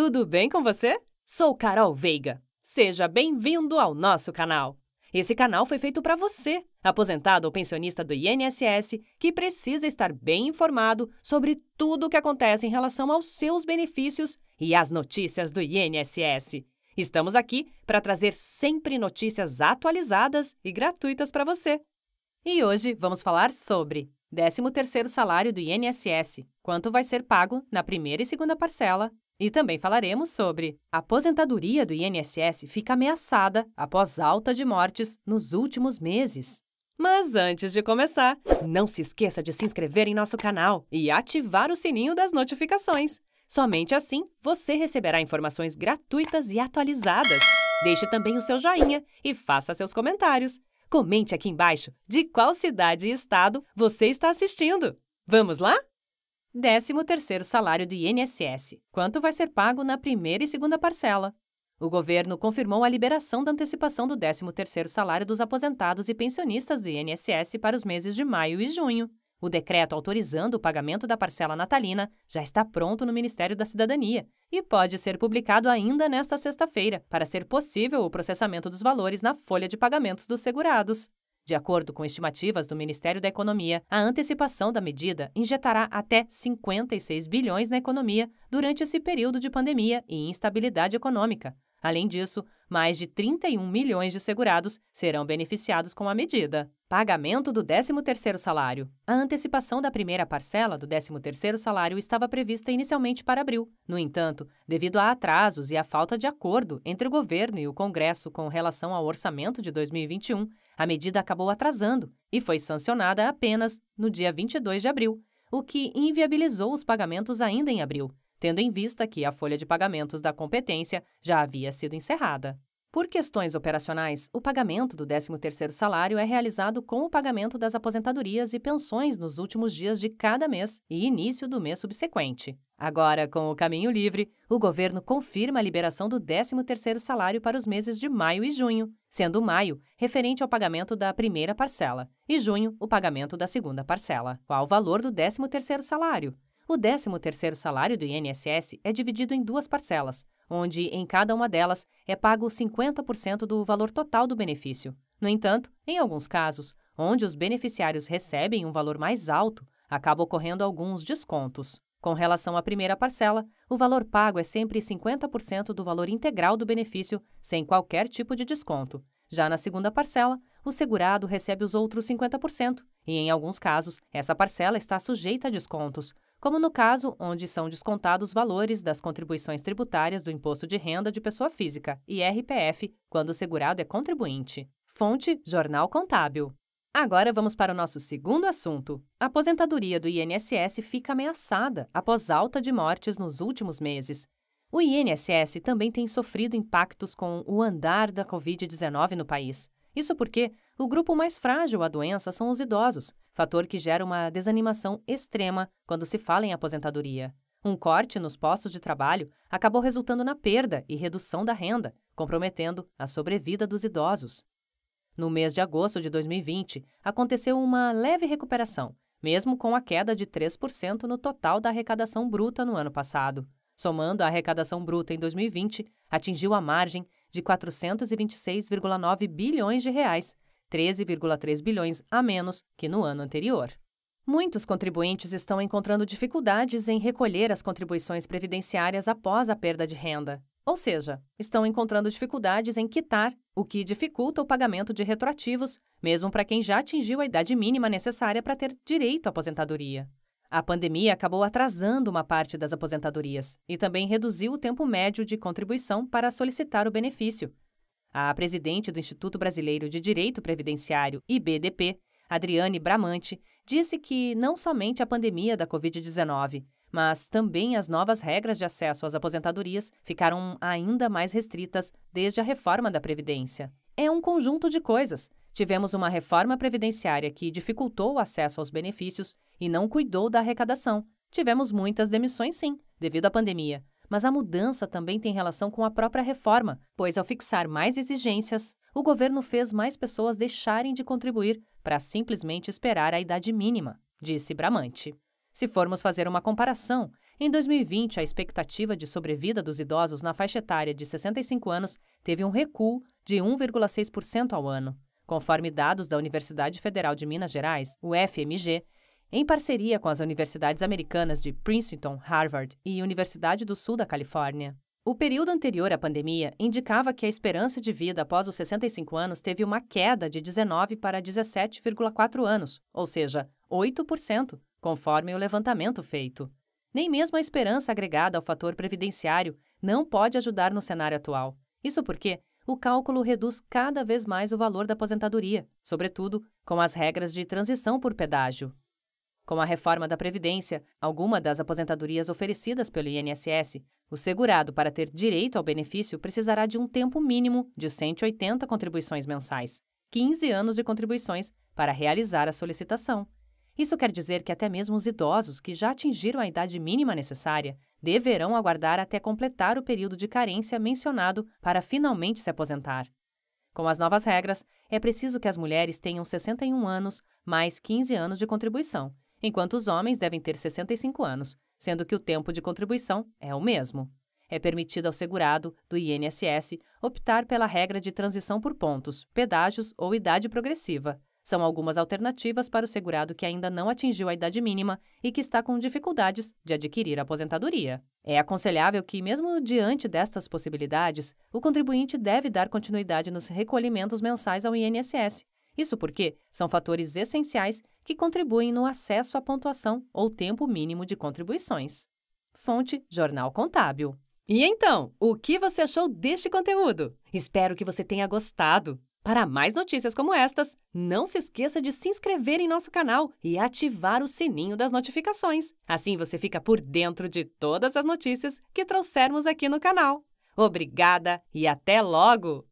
tudo bem com você? Sou Carol Veiga. Seja bem-vindo ao nosso canal. Esse canal foi feito para você, aposentado ou pensionista do INSS, que precisa estar bem informado sobre tudo o que acontece em relação aos seus benefícios e às notícias do INSS. Estamos aqui para trazer sempre notícias atualizadas e gratuitas para você. E hoje vamos falar sobre 13º salário do INSS, quanto vai ser pago na primeira e segunda parcela. E também falaremos sobre a aposentadoria do INSS fica ameaçada após alta de mortes nos últimos meses. Mas antes de começar, não se esqueça de se inscrever em nosso canal e ativar o sininho das notificações. Somente assim você receberá informações gratuitas e atualizadas. Deixe também o seu joinha e faça seus comentários. Comente aqui embaixo de qual cidade e estado você está assistindo. Vamos lá? 13º salário do INSS. Quanto vai ser pago na primeira e segunda parcela? O governo confirmou a liberação da antecipação do 13º salário dos aposentados e pensionistas do INSS para os meses de maio e junho. O decreto autorizando o pagamento da parcela natalina já está pronto no Ministério da Cidadania e pode ser publicado ainda nesta sexta-feira, para ser possível o processamento dos valores na folha de pagamentos dos segurados. De acordo com estimativas do Ministério da Economia, a antecipação da medida injetará até 56 bilhões na economia durante esse período de pandemia e instabilidade econômica. Além disso, mais de 31 milhões de segurados serão beneficiados com a medida. Pagamento do 13º salário. A antecipação da primeira parcela do 13º salário estava prevista inicialmente para abril. No entanto, devido a atrasos e à falta de acordo entre o governo e o Congresso com relação ao orçamento de 2021, a medida acabou atrasando e foi sancionada apenas no dia 22 de abril, o que inviabilizou os pagamentos ainda em abril, tendo em vista que a folha de pagamentos da competência já havia sido encerrada. Por questões operacionais, o pagamento do 13º salário é realizado com o pagamento das aposentadorias e pensões nos últimos dias de cada mês e início do mês subsequente. Agora, com o caminho livre, o governo confirma a liberação do 13º salário para os meses de maio e junho, sendo maio referente ao pagamento da primeira parcela e junho o pagamento da segunda parcela. Qual o valor do 13º salário? O 13º salário do INSS é dividido em duas parcelas, onde em cada uma delas é pago 50% do valor total do benefício. No entanto, em alguns casos, onde os beneficiários recebem um valor mais alto, acaba ocorrendo alguns descontos. Com relação à primeira parcela, o valor pago é sempre 50% do valor integral do benefício, sem qualquer tipo de desconto. Já na segunda parcela, o segurado recebe os outros 50%, e em alguns casos, essa parcela está sujeita a descontos, como no caso onde são descontados valores das contribuições tributárias do Imposto de Renda de Pessoa Física, IRPF, quando o segurado é contribuinte. Fonte: Jornal Contábil. Agora vamos para o nosso segundo assunto. A aposentadoria do INSS fica ameaçada após alta de mortes nos últimos meses. O INSS também tem sofrido impactos com o andar da Covid-19 no país. Isso porque o grupo mais frágil à doença são os idosos, fator que gera uma desanimação extrema quando se fala em aposentadoria. Um corte nos postos de trabalho acabou resultando na perda e redução da renda, comprometendo a sobrevida dos idosos. No mês de agosto de 2020, aconteceu uma leve recuperação, mesmo com a queda de 3% no total da arrecadação bruta no ano passado. Somando a arrecadação bruta em 2020, atingiu a margem de 426,9 bilhões de reais, 13,3 bilhões a menos que no ano anterior. Muitos contribuintes estão encontrando dificuldades em recolher as contribuições previdenciárias após a perda de renda. Ou seja, estão encontrando dificuldades em quitar, o que dificulta o pagamento de retroativos, mesmo para quem já atingiu a idade mínima necessária para ter direito à aposentadoria. A pandemia acabou atrasando uma parte das aposentadorias e também reduziu o tempo médio de contribuição para solicitar o benefício. A presidente do Instituto Brasileiro de Direito Previdenciário, IBDP, Adriane Bramante, disse que não somente a pandemia da Covid-19, mas também as novas regras de acesso às aposentadorias ficaram ainda mais restritas desde a reforma da Previdência. É um conjunto de coisas. Tivemos uma reforma previdenciária que dificultou o acesso aos benefícios e não cuidou da arrecadação. Tivemos muitas demissões, sim, devido à pandemia. Mas a mudança também tem relação com a própria reforma, pois ao fixar mais exigências, o governo fez mais pessoas deixarem de contribuir para simplesmente esperar a idade mínima, disse Bramante. Se formos fazer uma comparação, em 2020 a expectativa de sobrevida dos idosos na faixa etária de 65 anos teve um recuo de 1,6% ao ano, conforme dados da Universidade Federal de Minas Gerais, UFMG, em parceria com as universidades americanas de Princeton, Harvard e Universidade do Sul da Califórnia. O período anterior à pandemia indicava que a esperança de vida após os 65 anos teve uma queda de 19 para 17,4 anos, ou seja, 8%, conforme o levantamento feito. Nem mesmo a esperança agregada ao fator previdenciário não pode ajudar no cenário atual. Isso porque o cálculo reduz cada vez mais o valor da aposentadoria, sobretudo com as regras de transição por pedágio. Com a reforma da Previdência, alguma das aposentadorias oferecidas pelo INSS, o segurado, para ter direito ao benefício, precisará de um tempo mínimo de 180 contribuições mensais, 15 anos de contribuições para realizar a solicitação. Isso quer dizer que até mesmo os idosos que já atingiram a idade mínima necessária deverão aguardar até completar o período de carência mencionado para finalmente se aposentar. Com as novas regras, é preciso que as mulheres tenham 61 anos mais 15 anos de contribuição, enquanto os homens devem ter 65 anos, sendo que o tempo de contribuição é o mesmo. É permitido ao segurado do INSS optar pela regra de transição por pontos, pedágios ou idade progressiva. São algumas alternativas para o segurado que ainda não atingiu a idade mínima e que está com dificuldades de adquirir a aposentadoria. É aconselhável que, mesmo diante destas possibilidades, o contribuinte deve dar continuidade nos recolhimentos mensais ao INSS. Isso porque são fatores essenciais que contribuem no acesso à pontuação ou tempo mínimo de contribuições. Fonte: Jornal Contábil. E então, o que você achou deste conteúdo? Espero que você tenha gostado. Para mais notícias como estas, não se esqueça de se inscrever em nosso canal e ativar o sininho das notificações. Assim você fica por dentro de todas as notícias que trouxermos aqui no canal. Obrigada e até logo!